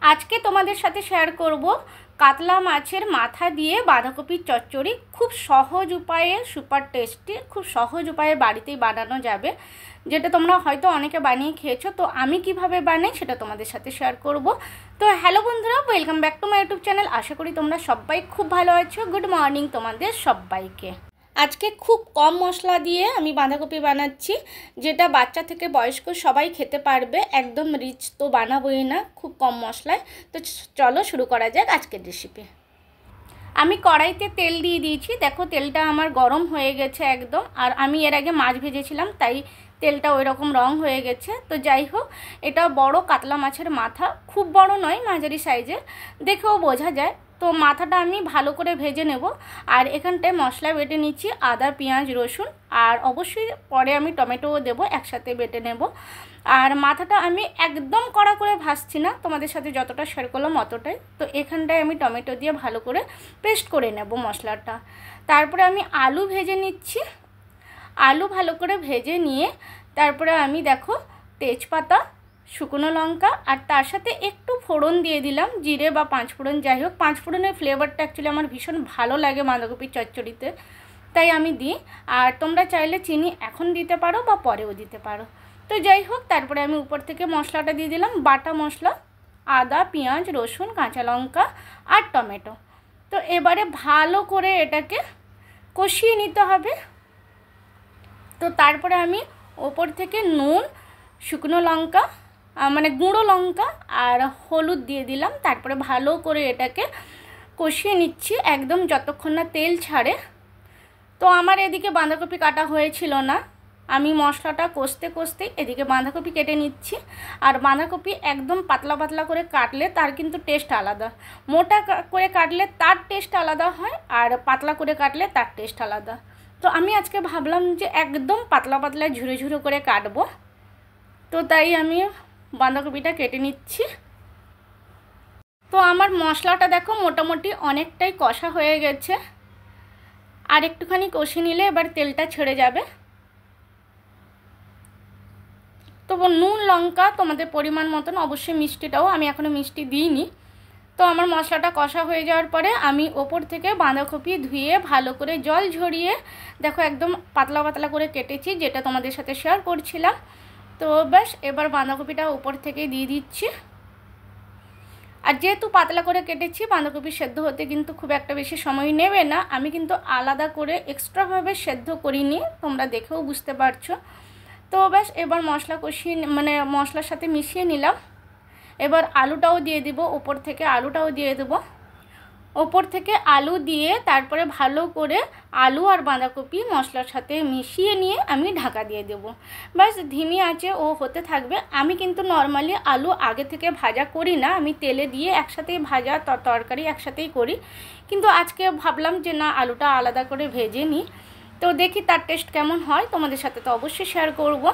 আজকে তোমাদের সাথে শেয়ার করব কাতলা মাছের মাথা দিয়ে বাঁধাকপির চচ্চড়ি। খুব সহজ উপায়ে, সুপার টেস্টি, খুব সহজ উপায়ে বাড়িতেই বানানো যাবে, যেটা তোমরা হয়তো অনেকে বানিয়ে খেয়েছো। তো আমি কিভাবে বানাই সেটা তোমাদের সাথে শেয়ার করব। তো হ্যালো বন্ধুরা, welcome back to my YouTube channel. আশা করি তোমরা সবাই খুব ভালো আছো। গুড মর্নিং তোমাদের সবাইকে। আজকে খুব কম মশলা দিয়ে আমি বাঁধাকপি বানাচ্ছি, যেটা বাচ্চা থেকে বয়স্ক সবাই খেতে পারবে। একদম রিচ তো বানাবোই না, খুব কম মশলায়। তো চলো শুরু করা যাক আজকের রেসিপি। আমি কড়াইতে তেল দিয়ে দিয়েছি, দেখো তেলটা আমার গরম হয়ে গেছে একদম। আর আমি এর আগে মাছ ভেজেছিলাম, তাই তেলটা ওই রকম রং হয়ে গেছে। তো যাই হোক, এটা বড় কাতলা মাছের মাথা, খুব বড় নয়, মাঝারি সাইজের, দেখেও বোঝা যায়। তো মাথাটা আমি ভালো করে ভেজে নেব। আর এখানটায় মশলা বেটে নিচ্ছি, আদা, পেঁয়াজ, রসুন, আর অবশ্যই পরে আমি টমেটোও দেবো, একসাথে বেটে নেব। আর মাথাটা আমি একদম কড়া করে ভাজছি না, তোমাদের সাথে যতটা শেয়ার করলাম অতটাই। তো এখানটায় আমি টমেটো দিয়ে ভালো করে পেস্ট করে নেব মশলাটা। তারপরে আমি আলু ভেজে নিচ্ছি। আলু ভালো করে ভেজে নিয়ে তারপরে আমি দেখো তেজপাতা, শুকনো লঙ্কা, আর তার সাথে একটু ফোড়ন দিয়ে দিলাম, জিরে বা পাঁচফোড়ন, যাই হোক। পাঁচফোড়নের ফ্লেভারটা অ্যাকচুয়ালি আমার ভীষণ ভালো লাগে বাঁধাকপির চচ্চড়িতে, তাই আমি দিই। আর তোমরা চাইলে চিনি এখন দিতে পারো বা পরেও দিতে পারো। তো যাই হোক, তারপরে আমি উপর থেকে মশলাটা দিয়ে দিলাম, বাটা মশলা, আদা, পেঁয়াজ, রসুন, কাঁচা লঙ্কা আর টমেটো। তো এবারে ভালো করে এটাকে কষিয়ে নিতে হবে। তো তারপরে আমি ওপর থেকে নুন, শুকনো লঙ্কা, মানে গুঁড়ো লঙ্কা আর হলুদ দিয়ে দিলাম। তারপরে ভালো করে এটাকে কষিয়ে নিচ্ছি একদম যতক্ষণ না তেল ছাড়ে। তো আমার এদিকে বাঁধাকপি কাটা হয়েছিল না, আমি মশলাটা কষতে কষতে এদিকে বাঁধাকপি কেটে নিচ্ছি। আর বাঁধাকপি একদম পাতলা পাতলা করে কাটলে তার কিন্তু টেস্ট আলাদা, মোটা করে কাটলে তার টেস্ট আলাদা হয়, আর পাতলা করে কাটলে তার টেস্ট আলাদা। তো আমি আজকে ভাবলাম যে একদম পাতলা পাতলা ঝুরো ঝুরো করে কাটবো, তো তাই আমি বাঁধাকপিটা কেটে নিচ্ছি। তো আমার মশলাটা দেখো মোটামুটি অনেকটাই কষা হয়ে গেছে, আর একটুখানি কষে নিলে এবার তেলটা ছেড়ে যাবে। তো নুন লঙ্কা তোমাদের পরিমাণ মতন, অবশ্যই মিষ্টিটাও, আমি এখনও মিষ্টি দিইনি। তো আমার মশলাটা কষা হয়ে যাওয়ার পরে আমি ওপর থেকে বাঁধাকপি ধুয়ে ভালো করে জল ঝরিয়ে দেখো একদম পাতলা পাতলা করে কেটেছি, যেটা তোমাদের সাথে শেয়ার করছিলাম। তো ব্যাস, এবার বাঁধাকপিটা উপর থেকে দিয়ে দিচ্ছি। আর যেহেতু পাতলা করে কেটেছি, বাঁধাকপি সেদ্ধ হতে কিন্তু খুব একটা বেশি সময় নেবে না। আমি কিন্তু আলাদা করে এক্সট্রাভাবে সেদ্ধ করিনি, তোমরা দেখেও বুঝতে পারছো। তো ব্যাস, এবার মশলা কষিয়ে মানে মশলার সাথে মিশিয়ে নিলাম। এবার আলুটাও দিয়ে দিব, ওপর থেকে আলুটাও দিয়ে দেবো। ওপর থেকে আলু দিয়ে তারপরে ভালো করে আলু আর বাঁধাকপি মশলার সাথে মিশিয়ে নিয়ে আমি ঢাকা দিয়ে দেব। বাস, ধিমি আঁচে ও হতে থাকবে। আমি কিন্তু নর্মালি আলু আগে থেকে ভাজা করি না, আমি তেলে দিয়ে একসাথেই ভাজা তরকারি একসাথেই করি। কিন্তু আজকে ভাবলাম যে না, আলুটা আলাদা করে ভেজে নিই, তো দেখি তার টেস্ট কেমন হয়, তোমাদের সাথে তো অবশ্যই শেয়ার করব।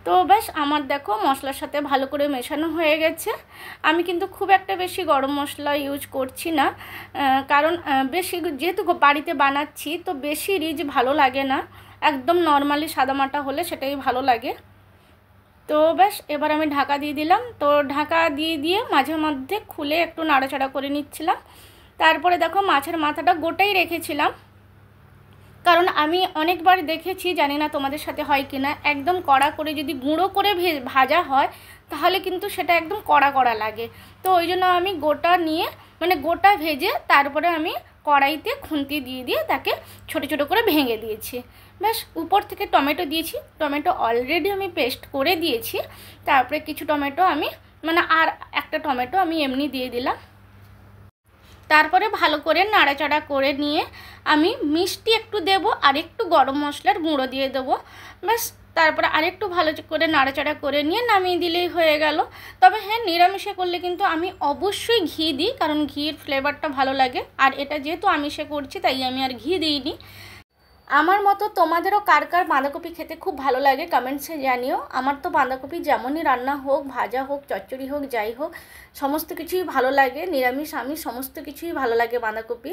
তো ব্যাস, আমার দেখো মশলার সাথে ভালো করে মেশানো হয়ে গেছে। আমি কিন্তু খুব একটা বেশি গরম মশলা ইউজ করছি না, কারণ বেশি যেহেতু বাড়িতে বানাচ্ছি, তো বেশি রিচ ভালো লাগে না। একদম নর্মালি সাদামাটা হলে সেটাই ভালো লাগে। তো ব্যাস, এবার আমি ঢাকা দিয়ে দিলাম। তো ঢাকা দিয়ে দিয়ে মাঝে মধ্যে খুলে একটু নাড়াচাড়া করে নিচ্ছিলাম। তারপরে দেখো মাছের মাথাটা গোটাই রেখেছিলাম, কারণ আমি অনেকবার দেখেছি, জানি না তোমাদের সাথে হয় কি না, একদম কড়া করে যদি গুঁড়ো করে ভাজা হয় তাহলে কিন্তু সেটা একদম কড়া কড়া লাগে। তো ওই জন্য আমি গোটা নিয়ে, মানে গোটা ভেজে তারপরে আমি কড়াইতে খুন্তি দিয়ে দিয়ে তাকে ছোটো ছোটো করে ভেঙে দিয়েছি। ব্যাস, উপর থেকে টমেটো দিয়েছি, টমেটো অলরেডি আমি পেস্ট করে দিয়েছি। তারপরে কিছু টমেটো আমি, মানে আর একটা টমেটো আমি এমনি দিয়ে দিলাম। তারপরে ভালো করে নাড়াচাড়া করে নিয়ে আমি মিষ্টি একটু দেব, আর একটু গরম মশলার গুঁড়ো দিয়ে দেবো। ব্যাস, তারপরে আরেকটু ভালো করে নাড়াচাড়া করে নিয়ে নামিয়ে দিলেই হয়ে গেল। তবে হ্যাঁ, নিরামিষে করলে কিন্তু আমি অবশ্যই ঘি দিই, কারণ ঘির ফ্লেভারটা ভালো লাগে। আর এটা যেহেতু আমিষে করছি তাই আমি আর ঘি দিইনি। আমার মতো তোমাদেরও কার কার বাঁধাকপি খেতে খুব ভালো লাগে কমেন্টসে জানিও। আমার তো বাঁধাকপি যেমনই রান্না হোক, ভাজা হোক, চচ্চড়ি হোক, যাই হোক, সমস্ত কিছুই ভালো লাগে। নিরামিষ আমিষ সমস্ত কিছুই ভালো লাগে বাঁধাকপি।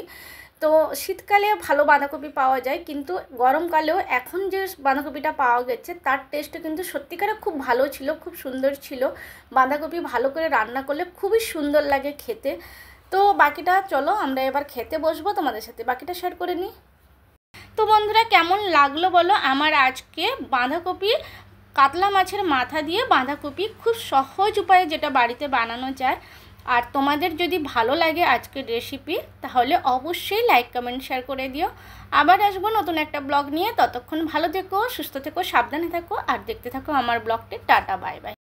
তো শীতকালে ভালো বাঁধাকপি পাওয়া যায়, কিন্তু গরমকালেও এখন যে বাঁধাকপিটা পাওয়া গেছে তার টেস্টও কিন্তু সত্যিকারে খুব ভালো ছিল, খুব সুন্দর ছিল। বাঁধাকপি ভালো করে রান্না করলে খুবই সুন্দর লাগে খেতে। তো বাকিটা চলো আমরা এবার খেতে বসবো, তোমাদের সাথে বাকিটা শেয়ার করে নিই। তো বন্ধুরা, কেমন লাগলো বলো আমার আজকে বাঁধাকপি কাতলা মাছের মাথা দিয়ে বাঁধাকপি, খুব সহজ উপায়ে যেটা বাড়িতে বানানো যায়। আর তোমাদের যদি ভালো লাগে আজকের রেসিপি তাহলে অবশ্যই লাইক কমেন্ট শেয়ার করে দিও। আবার আসবো নতুন একটা ব্লগ নিয়ে। ততক্ষণ ভালো থেকো, সুস্থ থেকো, সাবধানে থাকো আর দেখতে থাকো আমার ব্লগটি। Tata, bye bye.